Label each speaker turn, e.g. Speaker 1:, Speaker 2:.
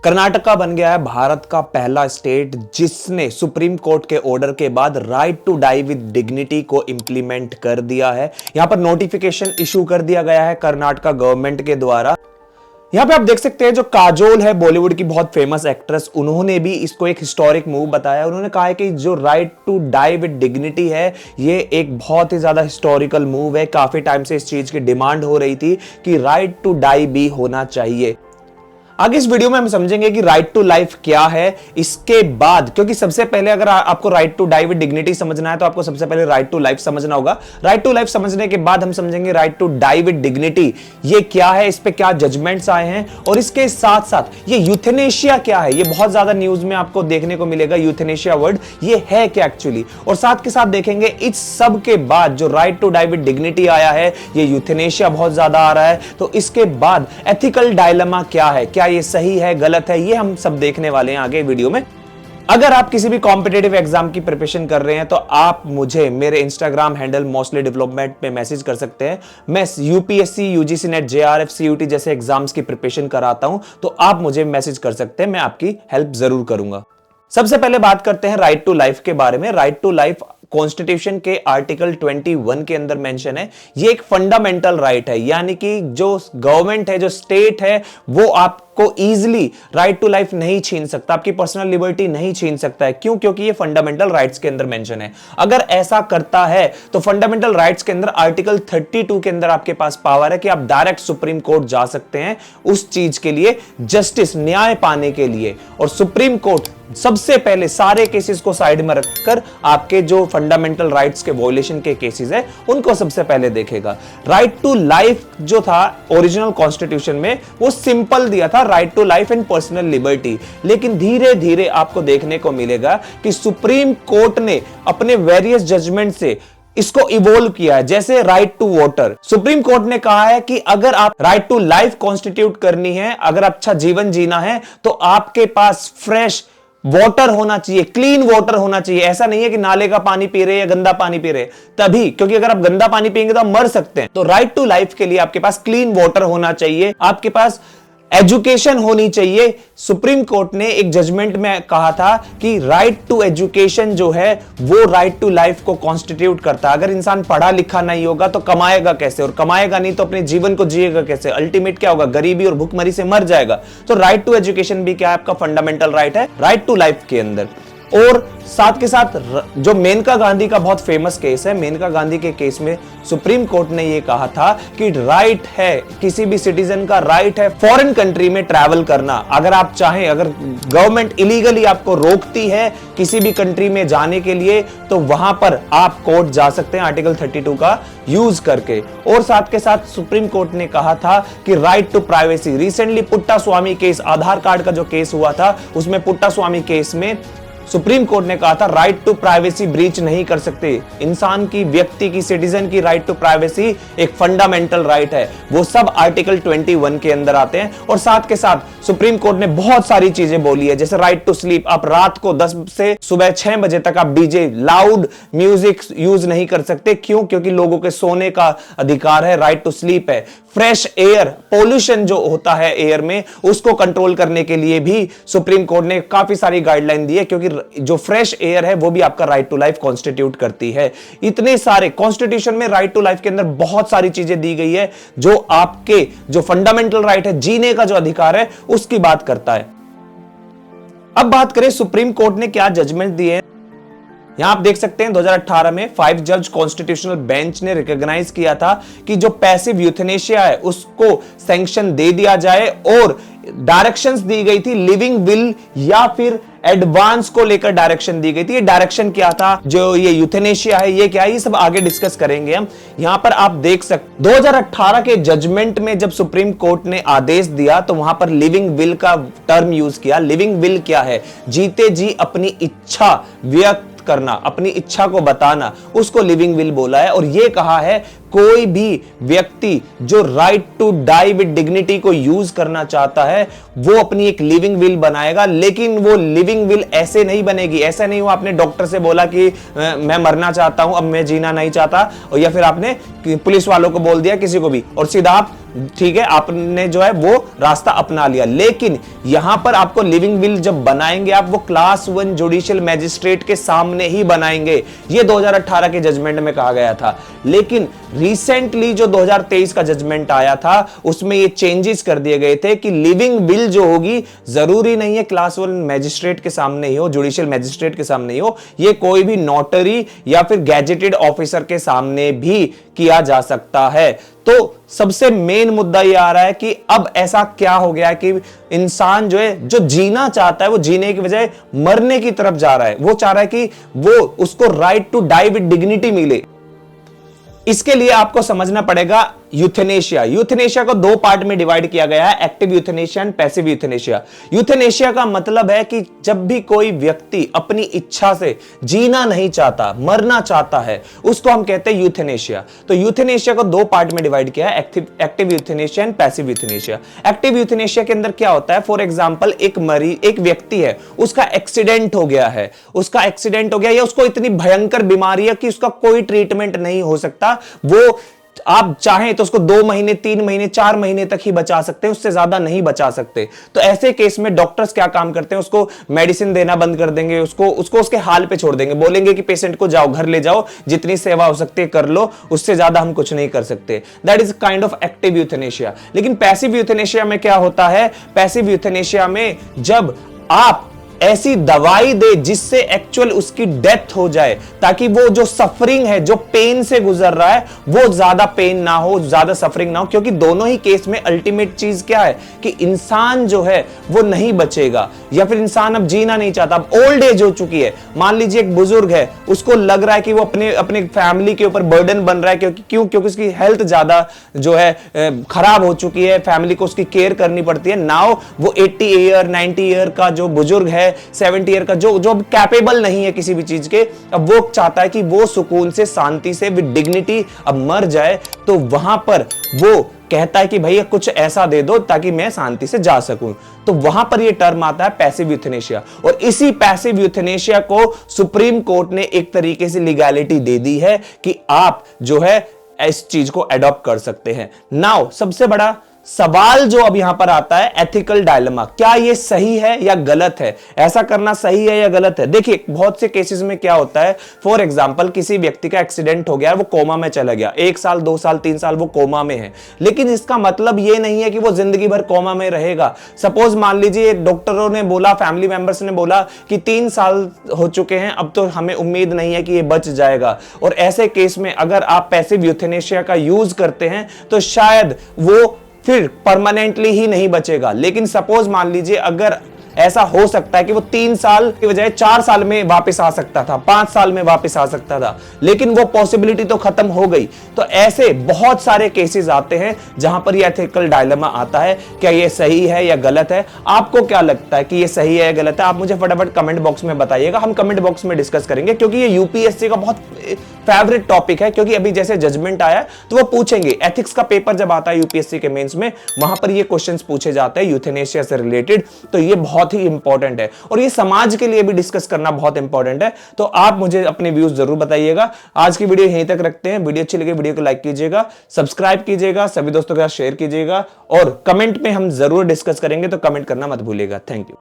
Speaker 1: कर्नाटका बन गया है भारत का पहला स्टेट जिसने सुप्रीम कोर्ट के ऑर्डर के बाद right to die with dignity को इंप्लीमेंट कर दिया है। यहां पर नोटिफिकेशन इशू कर दिया गया है कर्नाटका गवर्नमेंट के द्वारा। यहां पे आप देख सकते हैं जो काजोल है बॉलीवुड की बहुत फेमस एक्ट्रेस, उन्होंने भी इसको एक हिस्टोरिक मूव बताया। उन्होंने कहा है कि जो right to die with dignity है ये एक बहुत ही ज्यादा हिस्टोरिकल मूव है। काफी टाइम से इस चीज की डिमांड हो रही थी कि राइट टू डाई भी होना चाहिए। आगे इस वीडियो में हम समझेंगे कि राइट टू लाइफ क्या है। इसके बाद क्योंकि सबसे पहले अगर आपको right to die with dignity समझना है तो आपको सबसे पहले राइट टू लाइफ समझना होगा। राइट टू लाइफ समझने के बाद हम समझेंगे right to die with dignity ये क्या है, इस पे क्या जजमेंट्स आए हैं, और इसके साथ साथ ये यूथेनेशिया क्या है। ये बहुत ज्यादा न्यूज में आपको देखने को मिलेगा यूथेनेशिया वर्ड, ये है क्या एक्चुअली। और साथ के साथ देखेंगे इस सब के बाद जो right to die with dignity आया है, ये यूथेनेशिया बहुत ज्यादा आ रहा है, तो इसके बाद एथिकल डायलेमा क्या है, क्या ये सही है गलत है, ये हम सब देखने वाले हैं आगे वीडियो में। अगर आप किसी भी कॉम्पिटेटिव एग्जाम की प्रिपरेशन कर रहे हैं तो आप मुझे मेरे इंस्टाग्राम हैंडल मोस्टली डेवलपमेंट पे मैसेज कर सकते हैं। मैं UPSC, UGC NET, JRF, CUET जैसे एग्जाम्स की प्रिपरेशन कराता हूं, तो आप मुझे मैसेज कर सकते हैं, मैं आपकी हेल्प जरूर करूंगा। सबसे पहले बात करते हैं राइट टू लाइफ के बारे में। राइट टू लाइफ कॉन्स्टिट्यूशन के आर्टिकल 21 के अंदर मेंशन है। ये एक फंडामेंटल राइट है, यानी कि जो गवर्नमेंट है, जो स्टेट है, वो आपको इजीली राइट टू लाइफ नहीं छीन सकता, आपकी पर्सनल लिबर्टी नहीं छीन सकता है। क्यों? क्योंकि ये फंडामेंटल राइट्स के अंदर मेंशन है। अगर ऐसा करता है तो फंडामेंटल राइट्स के अंदर आर्टिकल 32 के अंदर आपके पास पावर है कि आप डायरेक्ट सुप्रीम कोर्ट जा सकते हैं उस चीज के लिए, जस्टिस, न्याय पाने के लिए। और सुप्रीम कोर्ट सबसे पहले सारे केसेस को साइड में रखकर आपके जो फंडामेंटल राइट्स के वॉयलेशन के केसेस है उनको सबसे पहले देखेगा। राइट टू लाइफ जो था ओरिजिनल कॉन्स्टिट्यूशन में, वो सिंपल दिया था, right to life and personal liberty. लेकिन धीरे धीरे आपको देखने को मिलेगा कि सुप्रीम कोर्ट ने अपने वेरियस जजमेंट से इसको इवोल्व किया है। जैसे right to water, Supreme Court ने कहा है कि अगर आप राइट टू लाइफ कॉन्स्टिट्यूट करनी है, अगर अच्छा जीवन जीना है, तो आपके पास फ्रेश वाटर होना चाहिए, क्लीन वाटर होना चाहिए। ऐसा नहीं है कि नाले का पानी पी रहे या गंदा पानी पी रहे, तभी, क्योंकि अगर आप गंदा पानी पिएंगे तो आप मर सकते हैं। तो राइट टू लाइफ के लिए आपके पास क्लीन वाटर होना चाहिए, आपके पास एजुकेशन होनी चाहिए। सुप्रीम कोर्ट ने एक जजमेंट में कहा था कि राइट टू एजुकेशन जो है वो राइट टू लाइफ को कॉन्स्टिट्यूट करता है। अगर इंसान पढ़ा लिखा नहीं होगा तो कमाएगा कैसे, और कमाएगा नहीं तो अपने जीवन को जिएगा कैसे, अल्टीमेट क्या होगा, गरीबी और भूखमरी से मर जाएगा। तो राइट टू एजुकेशन भी क्या है, आपका फंडामेंटल राइट है राइट टू लाइफ के अंदर। और साथ के साथ जो मेनका गांधी का बहुत फेमस केस है, मेनका गांधी के केस में सुप्रीम कोर्ट ने यह कहा था कि राइट है, किसी भी सिटीजन का राइट है फॉरेन कंट्री में ट्रैवल करना। अगर आप चाहें, अगर गवर्नमेंट इलीगली आपको रोकती है किसी भी कंट्री में जाने के लिए, तो वहां पर आप कोर्ट जा सकते हैं आर्टिकल 32 का यूज करके। और साथ के साथ सुप्रीम कोर्ट ने कहा था कि right to privacy, recently Puttaswamy case, Aadhaar card का जो केस हुआ था, उसमें पुट्टा स्वामी केस में सुप्रीम कोर्ट ने कहा था राइट टू प्राइवेसी ब्रीच नहीं कर सकते। इंसान की, व्यक्ति की, सिटीजन की राइट टू प्राइवेसी एक फंडामेंटल राइट है, वो सब आर्टिकल 21 के अंदर आते हैं। और साथ के साथ सुप्रीम कोर्ट ने बहुत सारी चीजें बोली है, जैसे राइट टू स्लीप, आप रात को 10 से सुबह 6 बजे तक आप डीजे, लाउड म्यूजिक यूज नहीं कर सकते। क्यों? क्योंकि लोगों के सोने का अधिकार है, राइट टू स्लीप है। फ्रेश एयर, पोल्यूशन जो होता है एयर में, उसको कंट्रोल करने के लिए भी सुप्रीम कोर्ट ने काफी सारी गाइडलाइन दी है, क्योंकि जो फ्रेश एयर है वो भी आपका राइट टू लाइफ कॉन्स्टिट्यूट करती है। इतने सारे कॉन्स्टिट्यूशन में राइट टू लाइफ के अंदर बहुत सारी चीजें दी गई है जो आपके जो फंडामेंटल राइट है, जीने का जो अधिकार है, उसकी बात करता है। अब बात करें सुप्रीम कोर्ट ने क्या जजमेंट दिए। यहां आप देख सकते हैं 2018 में 5 जज कॉन्स्टिट्यूशनल बेंच ने रिकॉग्नाइज किया था कि जो पैसिव यूथेनेशिया है उसको सैंक्शन दे दिया जाए, और डायरेक्शंस दी गई थी लिविंग विल या फिर एडवांस को लेकर डायरेक्शन दी गई थी। ये डायरेक्शन क्या था, जो ये यूथेनेशिया है ये क्या है, ये सब आगे डिस्कस करेंगे हम। यहां पर आप देख सकते 2018 के जजमेंट में जब सुप्रीम कोर्ट ने आदेश दिया तो वहां पर लिविंग विल का टर्म यूज किया। लिविंग विल क्या है, जीते जी अपनी इच्छा व्यक्त करना, अपनी इच्छा को बताना, उसको लिविंग विल बोला है। और यह कहा है कोई भी व्यक्ति जो right to die with dignity को यूज करना चाहता है वो अपनी एक लिविंग विल बनाएगा, लेकिन वो लिविंग विल ऐसे नहीं बनेगी। ऐसा नहीं हुआ आपने डॉक्टर से बोला कि मैं मरना चाहता हूं, अब मैं जीना नहीं चाहता, और या फिर आपने पुलिस वालों को बोल दिया, किसी को भी, और सीधा आप ठीक है आपने जो है वो रास्ता अपना लिया। लेकिन यहां पर आपको लिविंग विल जब बनाएंगे आप, वो क्लास 1 जुडिशियल मैजिस्ट्रेट के सामने ही बनाएंगे। ये 2018 के जजमेंट में कहा गया था, लेकिन रिसेंटली जो 2023 का जजमेंट आया था उसमें ये चेंजेस कर दिए गए थे कि लिविंग विल जो होगी जरूरी नहीं है क्लास 1 मैजिस्ट्रेट के सामने ही हो, जुडिशियल मैजिस्ट्रेट के सामने ही हो, ये कोई भी नोटरी या फिर गैजेटेड ऑफिसर के सामने भी किया जा सकता है। तो सबसे मेन मुद्दा यह आ रहा है कि अब ऐसा क्या हो गया कि इंसान जो है, जो जीना चाहता है वो जीने की बजाय मरने की तरफ जा रहा है। वो चाह रहा है कि वो उसको right to die with dignity मिले। इसके लिए आपको समझना पड़ेगा यूथेनेशिया। यूथेनेशिया को 2 पार्ट में डिवाइड किया गया है, active euthanasia and passive euthanasia. Euthanasia का मतलब है कि जब भी कोई व्यक्ति अपनी इच्छा से जीना नहीं चाहता, मरना चाहता है, उसको हम कहते हैं यूथेनेशिया। तो यूथेनेशिया को 2 पार्ट में डिवाइड किया है, active euthanasia and passive euthanasia. Active euthanasia के अंदर क्या होता है, फॉर एग्जाम्पल एक व्यक्ति है, उसका एक्सीडेंट हो गया है, या उसको इतनी भयंकर बीमारी है कि उसका कोई ट्रीटमेंट नहीं हो सकता, वो आप चाहें तो उसको 2 महीने, 3 महीने, 4 महीने तक ही बचा सकते हैं, उससे ज्यादा नहीं बचा सकते। तो ऐसे केस में डॉक्टर्स क्या काम करते हैं, उसको मेडिसिन देना बंद कर देंगे, उसको उसके हाल पे छोड़ देंगे, बोलेंगे कि पेशेंट को जाओ, घर ले जाओ, जितनी सेवा हो सकती है कर लो, उससे ज्यादा हम कुछ नहीं कर सकते। That is kind of active euthanasia. लेकिन पैसिव यूथेनेशिया में क्या होता है, पैसिव यूथेनेशिया में जब आप ऐसी दवाई दे जिससे एक्चुअल उसकी डेथ हो जाए, ताकि वो जो सफरिंग है, जो पेन से गुजर रहा है, वो ज्यादा पेन ना हो, ज्यादा सफरिंग ना हो। क्योंकि दोनों ही केस में अल्टीमेट चीज क्या है कि इंसान जो है वो नहीं बचेगा, या फिर इंसान अब जीना नहीं चाहता, अब ओल्ड एज हो चुकी है। मान लीजिए एक बुजुर्ग है, उसको लग रहा है कि वो अपने फैमिली के ऊपर बर्डन बन रहा है, क्योंकि उसकी हेल्थ ज्यादा जो है खराब हो चुकी है, फैमिली को उसकी केयर करनी पड़ती है। नाउ वो 80 ईयर 90 ईयर का जो बुजुर्ग है, 70 ईयर का जो कैपेबल नहीं है किसी भी चीज के, अब वो चाहता है कि वो सुकून से, शांति से, विद डिग्निटी अब मर जाए। तो वहां पर वो कहता है कि भैया कुछ ऐसा दे दो ताकि मैं शांति से जा सकूं। तो वहां पर ये टर्म आता है पैसिव यूथेनेशिया, और इसी पैसिव यूथेनेशिया को सुप्रीम कोर्ट ने एक तरीके से लीगैलिटी दे दी है कि आप जो है इस चीज को अडॉप्ट कर सकते हैं। नाउ सबसे बड़ा सवाल जो अब यहां पर आता है, एथिकल डायलेमा, क्या ये सही है या गलत है, ऐसा करना सही है या गलत है। देखिए बहुत से केसेस में क्या होता है, फॉर एग्जांपल किसी व्यक्ति का एक्सीडेंट हो गया, वो कोमा में चला गया, 1 साल 2 साल 3 साल वो कोमा में है, लेकिन इसका मतलब ये नहीं है कि वो जिंदगी भर कोमा में रहेगा। सपोज मान लीजिए डॉक्टरों ने बोला, फैमिली मेंबर्स ने बोला कि 3 साल हो चुके हैं, अब तो हमें उम्मीद नहीं है कि ये बच जाएगा, और ऐसे केस में अगर आप पैसिव यूथेनेशिया का यूज करते हैं तो शायद वो फिर परमानेंटली ही नहीं बचेगा। लेकिन सपोज मान लीजिए अगर ऐसा हो सकता है कि वो 3 साल की बजाय 4 साल में वापस आ सकता था, 5 साल में वापस आ सकता था, लेकिन वो पॉसिबिलिटी तो खत्म हो गई। तो ऐसे बहुत सारे केसेस आते हैं जहां पर ये एथिकल डायलेमा आता है, क्या ये सही है या गलत है। आपको क्या लगता है कि ये सही है या गलत है, आप मुझे फटाफट कमेंट बॉक्स में बताइएगा, हम कमेंट बॉक्स में डिस्कस करेंगे, क्योंकि ये यूपीएससी का बहुत फेवरेट टॉपिक है। क्योंकि अभी जैसे जजमेंट आया तो वो पूछेंगे, एथिक्स का पेपर जब आता है यूपीएससी के मेंस में, वहां पर ये क्वेश्चंस पूछे जाते हैं यूथेनेशिया से रिलेटेड। तो ये बहुत ही इंपॉर्टेंट है, और ये समाज के लिए भी डिस्कस करना बहुत इंपॉर्टेंट है। तो आप मुझे अपने व्यूज जरूर बताइएगा। आज की वीडियो यहीं तक रखते हैं। वीडियो अच्छी लगे वीडियो को लाइक कीजिएगा, सब्सक्राइब कीजिएगा, सभी दोस्तों के साथ शेयर कीजिएगा, और कमेंट में हम जरूर डिस्कस करेंगे, तो कमेंट करना मत भूलिएगा। Thank you.